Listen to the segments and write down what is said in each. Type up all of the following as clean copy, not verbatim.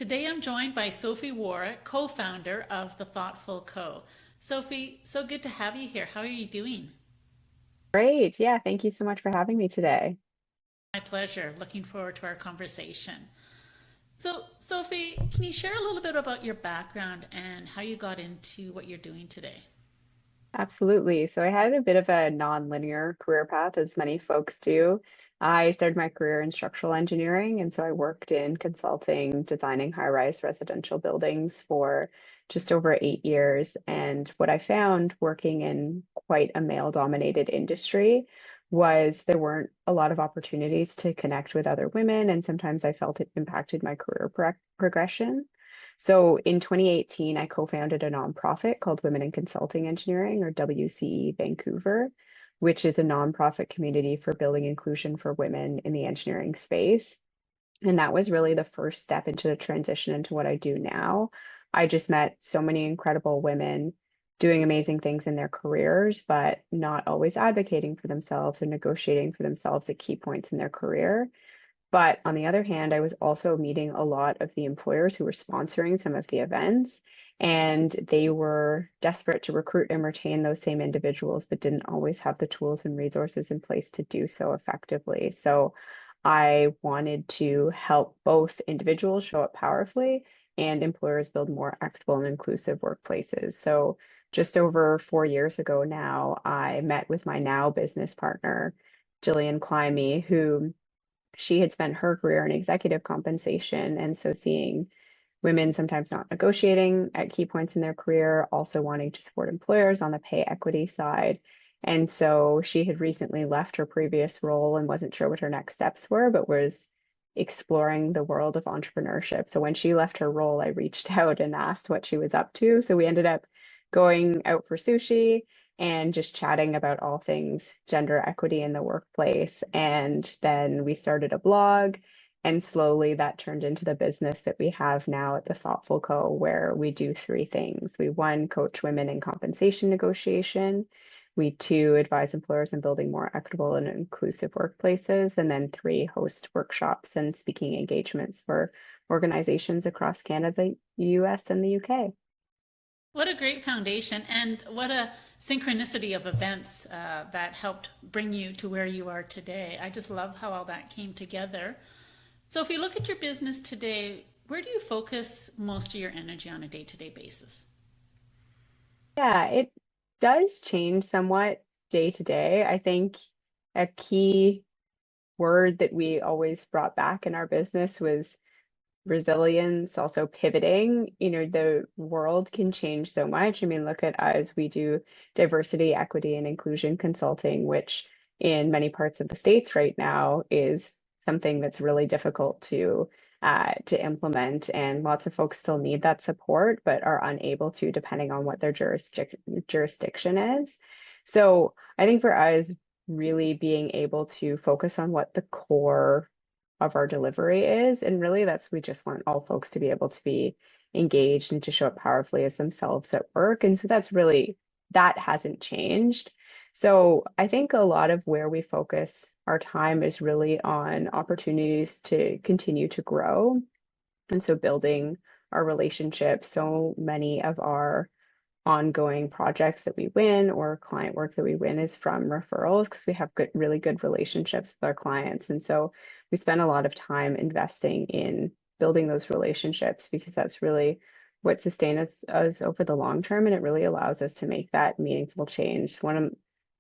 Today I'm joined by Sophie Warwick, co-founder of The Thoughtful Co. Sophie, so good to have you here. How are you doing? Great. Yeah, thank you so much for having me today. My pleasure. Looking forward to our conversation. So, Sophie, can you share a little bit about your background and how you got into what you're doing today? Absolutely. So I had a bit of a non-linear career path, as many folks do. I started my career in structural engineering, and so I worked in consulting, designing high-rise residential buildings for just over 8 years. And what I found working in quite a male-dominated industry was there weren't a lot of opportunities to connect with other women, and sometimes I felt it impacted my career progression. So in 2018, I co-founded a nonprofit called Women in Consulting Engineering, or WCE Vancouver, which is a nonprofit community for building inclusion for women in the engineering space. And that was really the first step into the transition into what I do now. I just met so many incredible women doing amazing things in their careers, but not always advocating for themselves or negotiating for themselves at key points in their career. But on the other hand, I was also meeting a lot of the employers who were sponsoring some of the events, and they were desperate to recruit and retain those same individuals, but didn't always have the tools and resources in place to do so effectively. So I wanted to help both individuals show up powerfully and employers build more equitable and inclusive workplaces. So just over 4 years ago now, I met with my now business partner, Jillian Climby, who she had spent her career in executive compensation. And so seeing women sometimes not negotiating at key points in their career, also wanting to support employers on the pay equity side. And so she had recently left her previous role and wasn't sure what her next steps were, but was exploring the world of entrepreneurship. So when she left her role, I reached out and asked what she was up to. So we ended up going out for sushi and just chatting about all things gender equity in the workplace. And then we started a blog, and slowly that turned into the business that we have now at the Thoughtful Co., where we do three things. We, one, coach women in compensation negotiation. We, two, advise employers in building more equitable and inclusive workplaces. And then three, host workshops and speaking engagements for organizations across Canada, US, and the UK. What a great foundation, and what a synchronicity of events that helped bring you to where you are today. I just love how all that came together. So, if we look at your business today, where do you focus most of your energy on a day to day basis? Yeah, it does change somewhat day to day. I think a key word that we always brought back in our business was resilience, also pivoting. The world can change so much. I mean, look at us. We do diversity, equity, and inclusion consulting, which in many parts of the States right now is something that's really difficult to implement. And lots of folks still need that support, but are unable to, depending on what their jurisdiction is. So I think for us, really being able to focus on what the core of our delivery is. And really, we just want all folks to be able to be engaged and to show up powerfully as themselves at work. And so that hasn't changed. So I think a lot of where we focus our time is really on opportunities to continue to grow. And so building our relationships. So many of our ongoing projects that we win or client work that we win is from referrals because we have really good relationships with our clients. And so we spend a lot of time investing in building those relationships because that's really what sustains us over the long term. And it really allows us to make that meaningful change. One of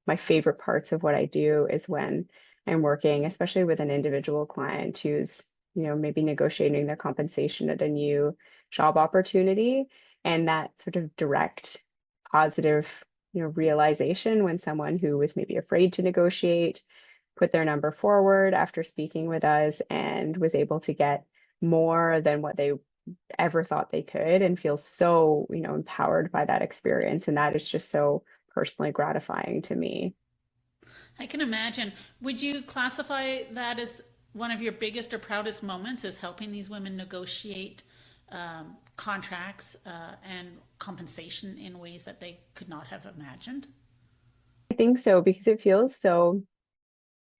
my favorite parts of what I do is when I'm working, especially with an individual client who's, maybe negotiating their compensation at a new job opportunity, and that sort of direct positive, realization when someone who was maybe afraid to negotiate put their number forward after speaking with us and was able to get more than what they ever thought they could and feel so, empowered by that experience. And that is just so personally gratifying to me. I can imagine. Would you classify that as one of your biggest or proudest moments, is helping these women negotiate contracts and compensation in ways that they could not have imagined? I think so because it feels so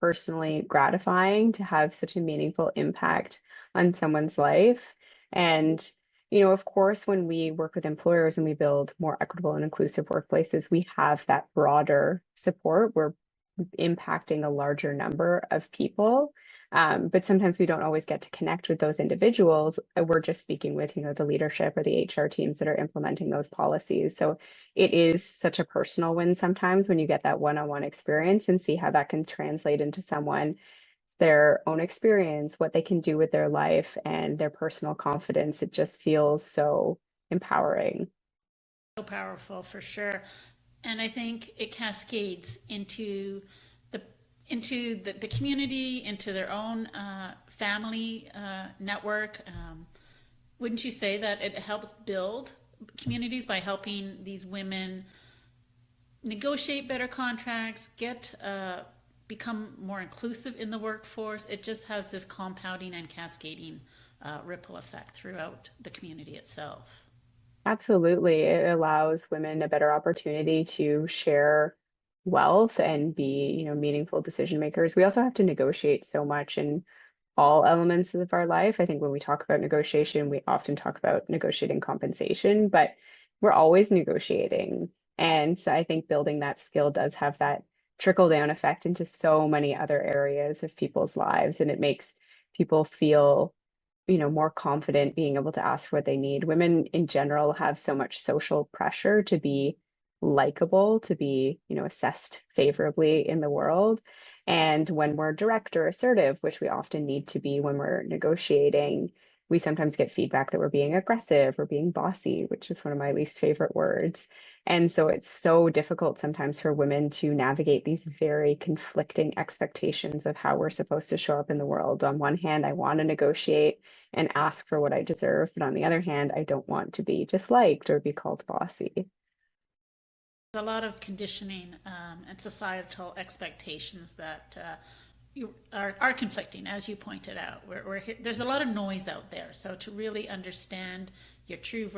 personally gratifying to have such a meaningful impact on someone's life. And, of course, when we work with employers and we build more equitable and inclusive workplaces, we have that broader support. We're impacting a larger number of people. But sometimes we don't always get to connect with those individuals. We're just speaking with, the leadership or the HR teams that are implementing those policies. So it is such a personal win sometimes when you get that one-on-one experience and see how that can translate into someone, their own experience, what they can do with their life and their personal confidence. It just feels so empowering. So powerful for sure. And I think it cascades the the community, into their own family network. Wouldn't you say that it helps build communities by helping these women negotiate better contracts, get become more inclusive in the workforce? It just has this compounding and cascading ripple effect throughout the community itself. Absolutely. It allows women a better opportunity to share wealth and be, meaningful decision makers. We also have to negotiate so much in all elements of our life. I think when we talk about negotiation, we often talk about negotiating compensation, but we're always negotiating. And so I think building that skill does have that trickle down effect into so many other areas of people's lives. And it makes people feel, more confident being able to ask for what they need. Women in general have so much social pressure to be likable, to be, assessed favorably in the world. And when we're direct or assertive, which we often need to be when we're negotiating, we sometimes get feedback that we're being aggressive or being bossy, which is one of my least favorite words. And so it's so difficult sometimes for women to navigate these very conflicting expectations of how we're supposed to show up in the world. On one hand, I want to negotiate and ask for what I deserve, but on the other hand, I don't want to be disliked or be called bossy. A lot of conditioning and societal expectations that are conflicting, as you pointed out. There's a lot of noise out there. So to really understand your true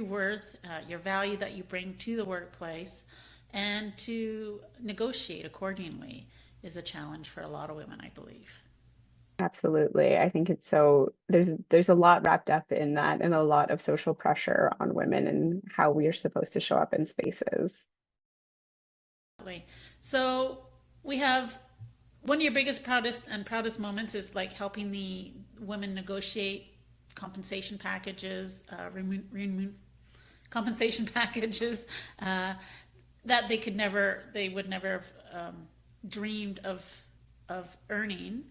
worth, your value that you bring to the workplace, and to negotiate accordingly is a challenge for a lot of women, I believe. Absolutely. I think it's so there's a lot wrapped up in that and a lot of social pressure on women and how we are supposed to show up in spaces. So we have one of your biggest, proudest moments is like helping the women negotiate compensation packages, compensation packages that they would never have dreamed of earning.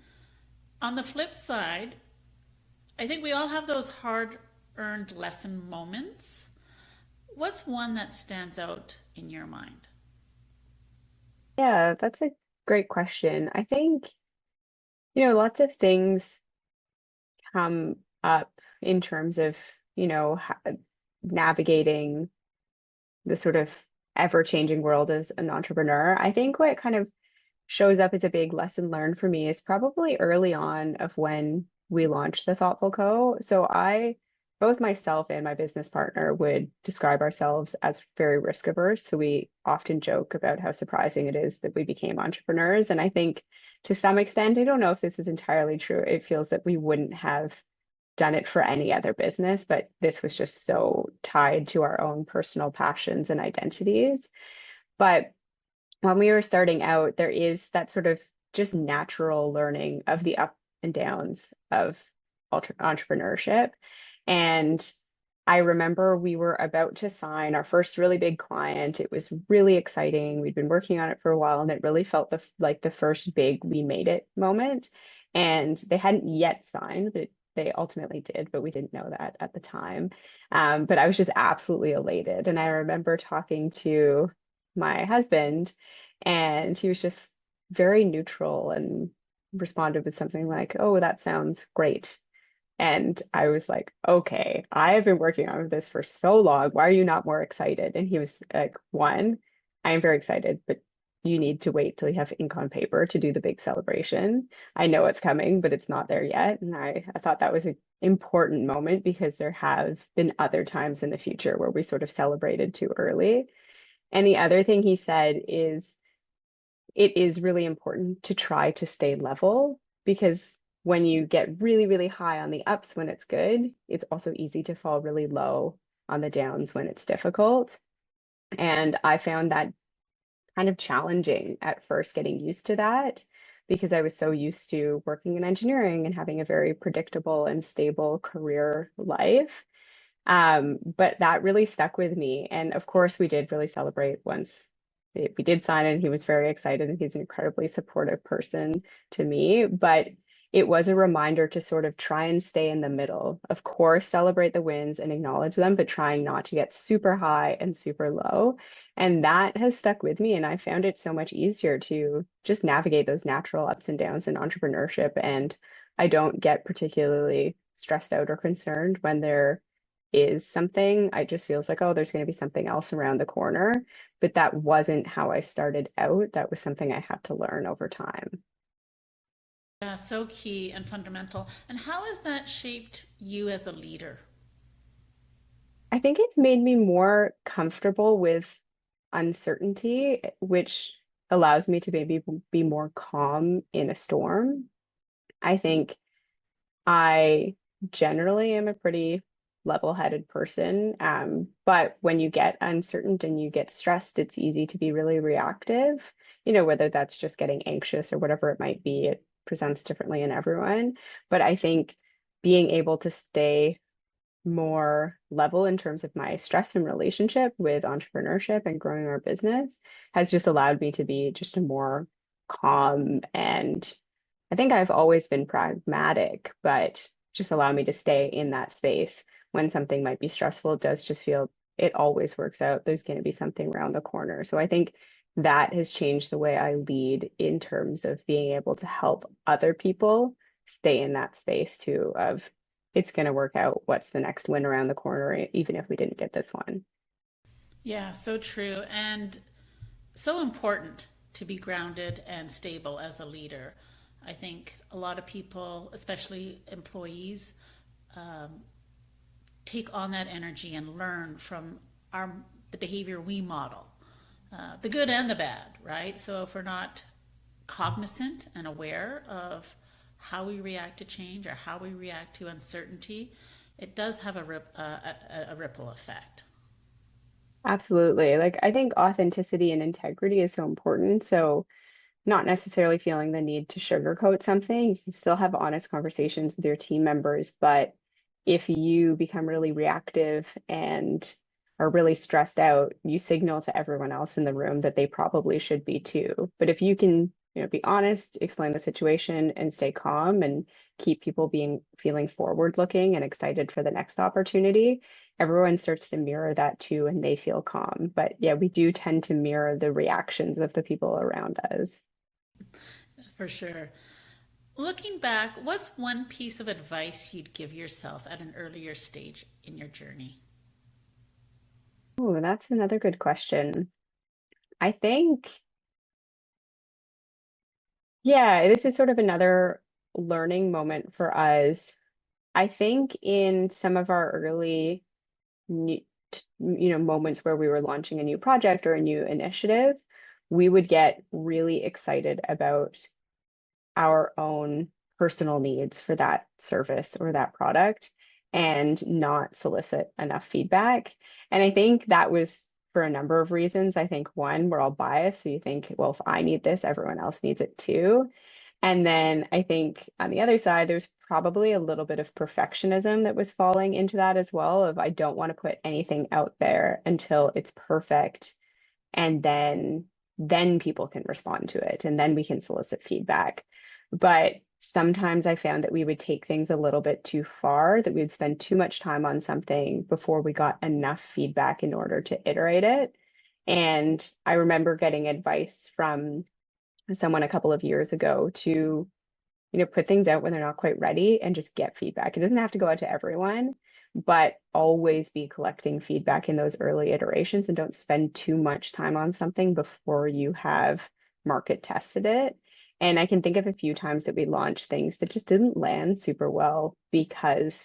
On the flip side, I think we all have those hard-earned lesson moments. What's one that stands out in your mind? Yeah, that's a great question. I think, lots of things come up in terms of, navigating the sort of ever-changing world as an entrepreneur. I think what kind of shows up as a big lesson learned for me is probably early on of when we launched the Thoughtful Co. So both myself and my business partner would describe ourselves as very risk averse. So we often joke about how surprising it is that we became entrepreneurs. And I think to some extent, I don't know if this is entirely true. It feels that we wouldn't have done it for any other business, but this was just so tied to our own personal passions and identities. But when we were starting out, there is that sort of just natural learning of the up and downs of entrepreneurship. And I remember we were about to sign our first really big client. It was really exciting. We'd been working on it for a while, and it really felt like the first big we made it moment. And they hadn't yet signed, but they ultimately did, but we didn't know that at the time. But I was just absolutely elated. And I remember talking to my husband, and he was just very neutral and responded with something like, "Oh, that sounds great." And I was like, "Okay, I have been working on this for so long. Why are you not more excited?" And he was like, "One, I am very excited, but you need to wait till you have ink on paper to do the big celebration. I know it's coming, but it's not there yet." And I thought that was an important moment because there have been other times in the future where we sort of celebrated too early. And the other thing he said is it is really important to try to stay level because when you get really, really high on the ups when it's good, it's also easy to fall really low on the downs when it's difficult. And I found that kind of challenging at first getting used to that because I was so used to working in engineering and having a very predictable and stable career life. But that really stuck with me. And of course, we did really celebrate once we did sign it. He was very excited and he's an incredibly supportive person to me. But it was a reminder to sort of try and stay in the middle. Of course, celebrate the wins and acknowledge them, but trying not to get super high and super low. And that has stuck with me. And I found it so much easier to just navigate those natural ups and downs in entrepreneurship. And I don't get particularly stressed out or concerned when there is something. I just feels like, oh, there's going to be something else around the corner. But that wasn't how I started out. That was something I had to learn over time. Yeah, so key and fundamental. And how has that shaped you as a leader? I think it's made me more comfortable with uncertainty, which allows me to maybe be more calm in a storm. I think I generally am a pretty level-headed person. But when you get uncertain and you get stressed, it's easy to be really reactive, whether that's just getting anxious or whatever it might be. It presents differently in everyone. But I think being able to stay more level in terms of my stress and relationship with entrepreneurship and growing our business has just allowed me to be just a more calm, and I think I've always been pragmatic, but just allow me to stay in that space when something might be stressful. It does just feel it always works out. There's going to be something around the corner. So I think that has changed the way I lead in terms of being able to help other people stay in that space too, of it's going to work out. What's the next win around the corner, even if we didn't get this one? Yeah, so true. And so important to be grounded and stable as a leader. I think a lot of people, especially employees, um, take on that energy and learn from the behavior we model, the good and the bad, right? So if we're not cognizant and aware of how we react to change or how we react to uncertainty, it does have a ripple effect. Absolutely. Like, I think authenticity and integrity is so important. So not necessarily feeling the need to sugarcoat something. You can still have honest conversations with your team members, but if you become really reactive and are really stressed out, you signal to everyone else in the room that they probably should be too. But if you can, be honest, explain the situation and stay calm and keep people being feeling forward looking and excited for the next opportunity, everyone starts to mirror that too and they feel calm. But yeah, we do tend to mirror the reactions of the people around us. For sure. Looking back, what's one piece of advice you'd give yourself at an earlier stage in your journey? Oh, that's another good question. I think, yeah, this is sort of another learning moment for us. I think in some of our early, new, moments where we were launching a new project or a new initiative, we would get really excited about our own personal needs for that service or that product and not solicit enough feedback. And I think that was for a number of reasons. I think one, we're all biased. So you think, well, if I need this, everyone else needs it too. And then I think on the other side, there's probably a little bit of perfectionism that was falling into that as well, of I don't want to put anything out there until it's perfect. And then people can respond to it and then we can solicit feedback. But sometimes I found that we would take things a little bit too far, that we would spend too much time on something before we got enough feedback in order to iterate it. And I remember getting advice from someone a couple of years ago to, put things out when they're not quite ready and just get feedback. It doesn't have to go out to everyone, but always be collecting feedback in those early iterations and don't spend too much time on something before you have market tested it. And I can think of a few times that we launched things that just didn't land super well because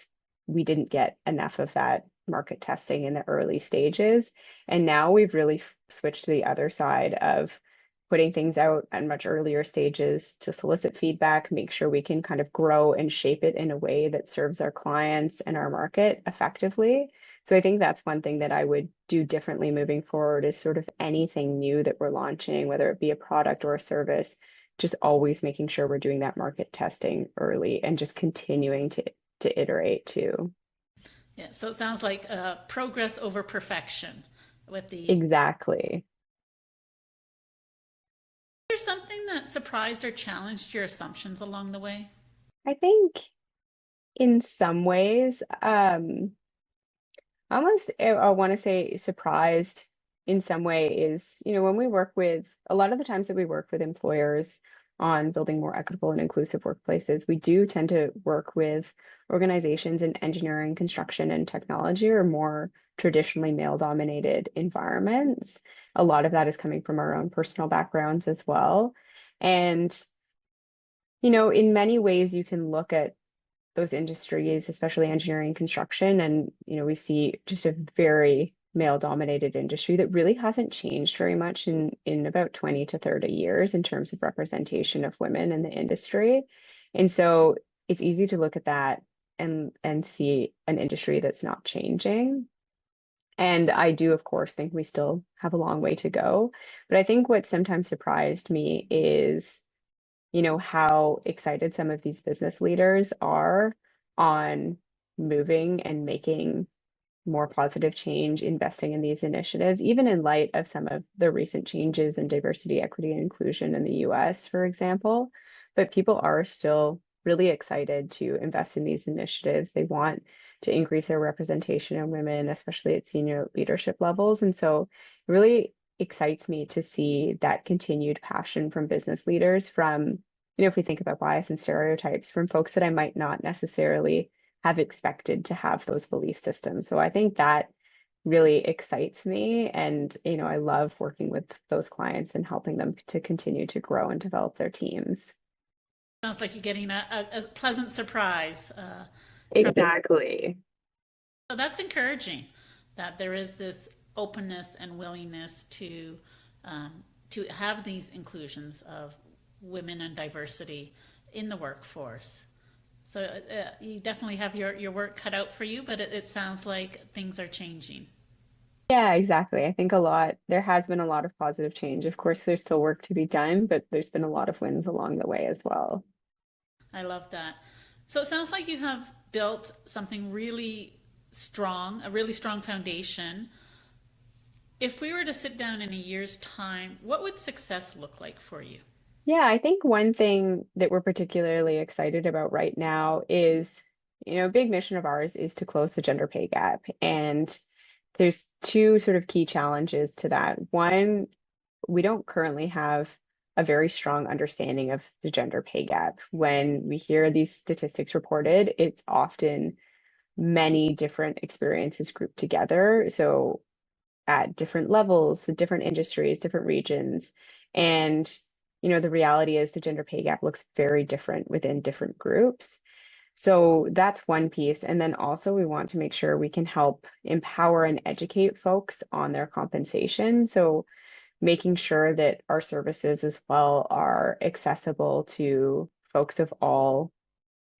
we didn't get enough of that market testing in the early stages. And now we've really switched to the other side of putting things out at much earlier stages to solicit feedback, make sure we can kind of grow and shape it in a way that serves our clients and our market effectively. So I think that's one thing that I would do differently moving forward is sort of anything new that we're launching, whether it be a product or a service, just always making sure we're doing that market testing early and just continuing to iterate too. Yeah, so it sounds like progress over perfection with the. Exactly. Is there something that surprised or challenged your assumptions along the way? I think in some ways, almost I want to say surprised in some way is, when we work with a lot of the times that we work with employers on building more equitable and inclusive workplaces, we do tend to work with organizations in engineering, construction, and technology or more traditionally male-dominated environments. A lot of that is coming from our own personal backgrounds as well. And, in many ways, you can look at those industries, especially engineering and construction. And, we see just a very male dominated industry that really hasn't changed very much in about 20 to 30 years in terms of representation of women in the industry. And so it's easy to look at that and see an industry that's not changing. And I do, of course, think we still have a long way to go. But I think what sometimes surprised me is how excited some of these business leaders are on moving and making more positive change, investing in these initiatives, even in light of some of the recent changes in diversity, equity, and inclusion in the US, for example. But people are still really excited to invest in these initiatives. They want to increase their representation of women, especially at senior leadership levels. And so it really excites me to see that continued passion from business leaders from, if we think about bias and stereotypes, from folks that I might not necessarily have expected to have those belief systems. So I think that really excites me. And, I love working with those clients and helping them to continue to grow and develop their teams. Sounds like you're getting a pleasant surprise. Exactly. So that's encouraging that there is this openness and willingness to have these inclusions of women and diversity in the workforce. So you definitely have your work cut out for you, but it sounds like things are changing. Yeah, exactly. I think there has been a lot of positive change. Of course, there's still work to be done, but there's been a lot of wins along the way as well. I love that. So it sounds like you have built something really strong, a really strong foundation. If we were to sit down in a year's time, what would success look like for you? Yeah, I think one thing that we're particularly excited about right now is, a big mission of ours is to close the gender pay gap. And there's two sort of key challenges to that. One, we don't currently have a very strong understanding of the gender pay gap. When we hear these statistics reported, it's often many different experiences grouped together. So at different levels, different industries, different regions. And, the reality is the gender pay gap looks very different within different groups. So that's one piece. And then also we want to make sure we can help empower and educate folks on their compensation. So making sure that our services as well are accessible to folks of all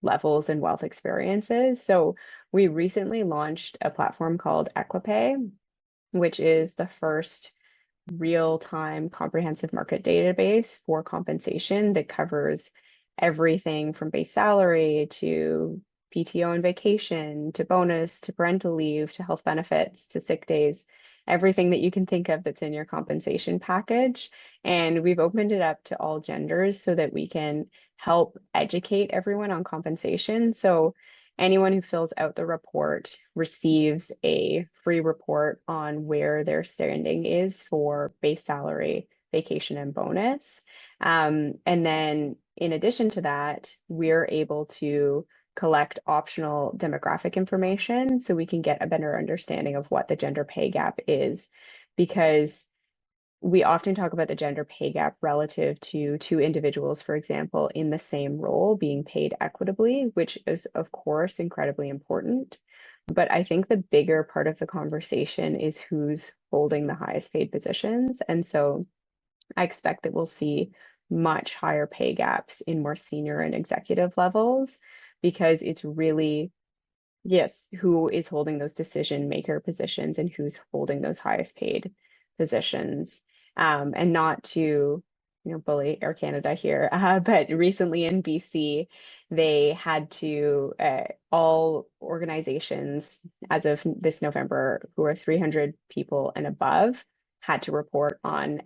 levels and wealth experiences. So we recently launched a platform called Equipay, which is the first real-time comprehensive market database for compensation that covers everything from base salary to PTO and vacation to bonus to parental leave to health benefits to sick days, everything that you can think of that's in your compensation package. And we've opened it up to all genders so that we can help educate everyone on compensation. So anyone who fills out the report receives a free report on where their standing is for base salary, vacation, and bonus. And then in addition to that, we're able to collect optional demographic information so we can get a better understanding of what the gender pay gap is. Because we often talk about the gender pay gap relative to two individuals, for example, in the same role being paid equitably, which is, of course, incredibly important. But I think the bigger part of the conversation is who's holding the highest paid positions. And so I expect that we'll see much higher pay gaps in more senior and executive levels because it's really, yes, who is holding those decision maker positions and who's holding those highest paid positions. And not to, bully Air Canada here, but recently in BC, they had to, all organizations as of this November who are 300 people and above had to report on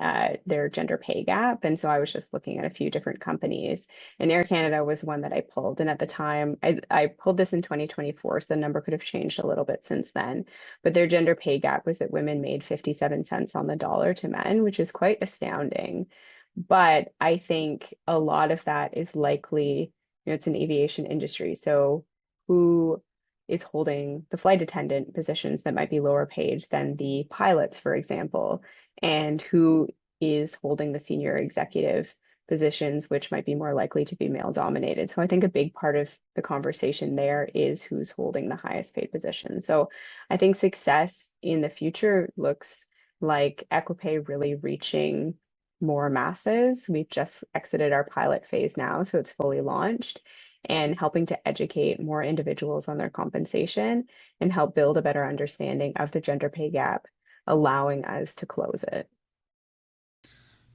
their gender pay gap. And so I was just looking at a few different companies, and Air Canada was one that I pulled. And at the time, I pulled this in 2024, so the number could have changed a little bit since then. But their gender pay gap was that women made 57 cents on the dollar to men, which is quite astounding. But I think a lot of that is likely, it's an aviation industry. So who is holding the flight attendant positions that might be lower paid than the pilots, for example, and who is holding the senior executive positions, which might be more likely to be male dominated. So I think a big part of the conversation there is who's holding the highest paid position. So I think success in the future looks like Equipay really reaching more masses. We've just exited our pilot phase now, so it's fully launched, and helping to educate more individuals on their compensation and help build a better understanding of the gender pay gap, allowing us to close it.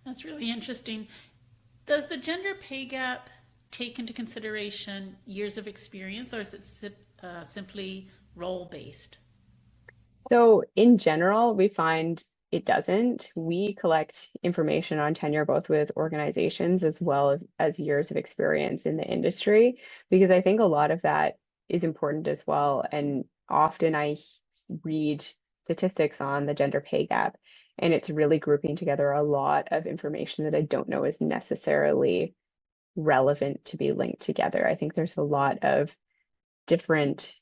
That's really interesting. Does the gender pay gap take into consideration years of experience, or is it simply role based? So in general, we find it doesn't. We collect information on tenure both with organizations as well as years of experience in the industry, because I think a lot of that is important as well. And often I read statistics on the gender pay gap, and it's really grouping together a lot of information that I don't know is necessarily relevant to be linked together. I think there's a lot of different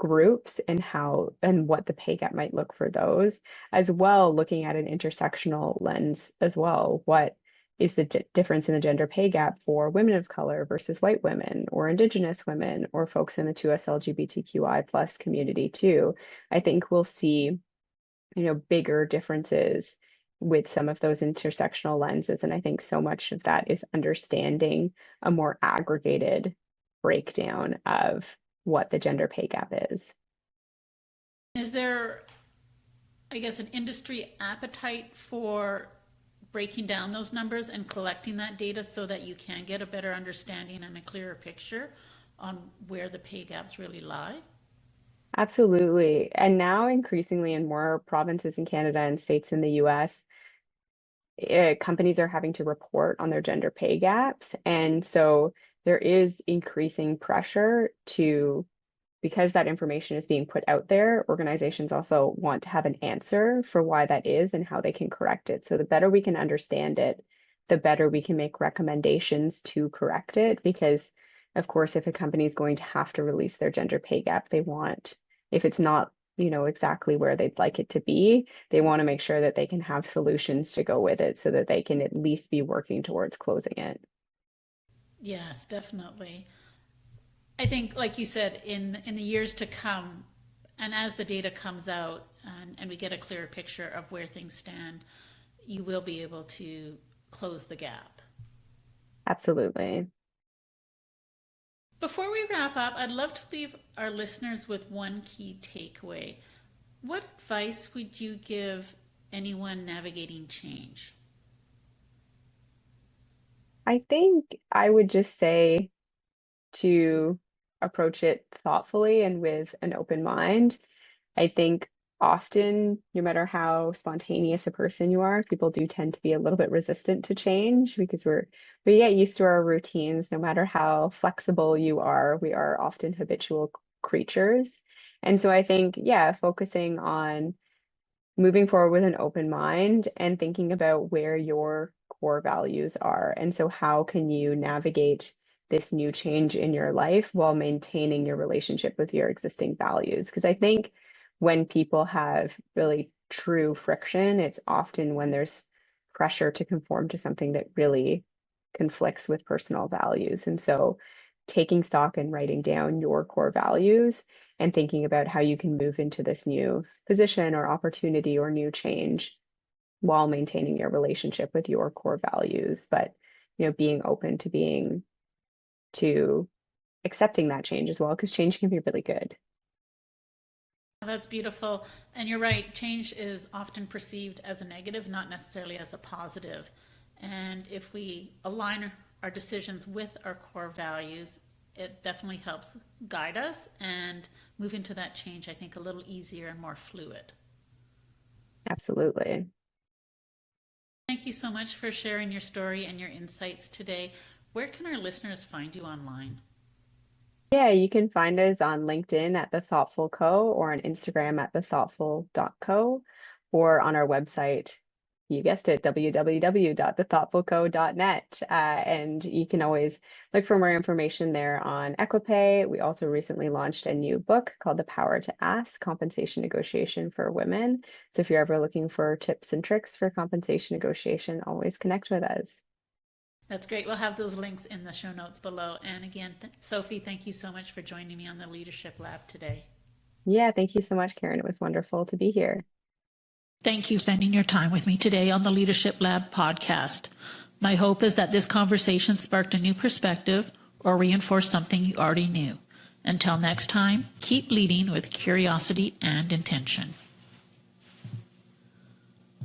groups and how and what the pay gap might look for those, as well looking at an intersectional lens as well. What is the difference in the gender pay gap for women of color versus white women or indigenous women or folks in the 2S LGBTQI plus community too? I think we'll see, bigger differences with some of those intersectional lenses. And I think so much of that is understanding a more aggregated breakdown of what the gender pay gap is. Is there, I guess, an industry appetite for breaking down those numbers and collecting that data so that you can get a better understanding and a clearer picture on where the pay gaps really lie? Absolutely. And now increasingly in more provinces in Canada and states in the US, companies are having to report on their gender pay gaps. And so there is increasing pressure to, because that information is being put out there, organizations also want to have an answer for why that is and how they can correct it. So the better we can understand it, the better we can make recommendations to correct it. Because, of course, if a company is going to have to release their gender pay gap, they want, if it's not, exactly where they'd like it to be, they want to make sure that they can have solutions to go with it so that they can at least be working towards closing it. Yes, definitely. I think, like you said, in the years to come, and as the data comes out and we get a clearer picture of where things stand, you will be able to close the gap. Absolutely. Before we wrap up, I'd love to leave our listeners with one key takeaway. What advice would you give anyone navigating change? I think I would just say to approach it thoughtfully and with an open mind. I think often, no matter how spontaneous a person you are, people do tend to be a little bit resistant to change because we get used to our routines. No matter how flexible you are, we are often habitual creatures. And so I think, yeah, focusing on moving forward with an open mind and thinking about where your core values are. And so, how can you navigate this new change in your life while maintaining your relationship with your existing values? Because I think when people have really true friction, it's often when there's pressure to conform to something that really conflicts with personal values. And so, taking stock and writing down your core values and thinking about how you can move into this new position or opportunity or new change while maintaining your relationship with your core values, but being open to accepting that change as well, because change can be really good. That's beautiful. And you're right, change is often perceived as a negative, not necessarily as a positive. And if we align our decisions with our core values, it definitely helps guide us and move into that change, I think, a little easier and more fluid. Absolutely. Thank you so much for sharing your story and your insights today. Where can our listeners find you online? Yeah, you can find us on LinkedIn at The Thoughtful Co. or on Instagram at thethoughtful.co or on our website, you guessed it, www.thethoughtfulco.net. And you can always look for more information there on Equipay. We also recently launched a new book called The Power to Ask, Compensation Negotiation for Women. So if you're ever looking for tips and tricks for compensation negotiation, always connect with us. That's great. We'll have those links in the show notes below. And again, Sophie, thank you so much for joining me on the Leadership Lab today. Yeah, thank you so much, Karen. It was wonderful to be here. Thank you for spending your time with me today on the Leadership Lab podcast. My hope is that this conversation sparked a new perspective or reinforced something you already knew. Until next time, keep leading with curiosity and intention.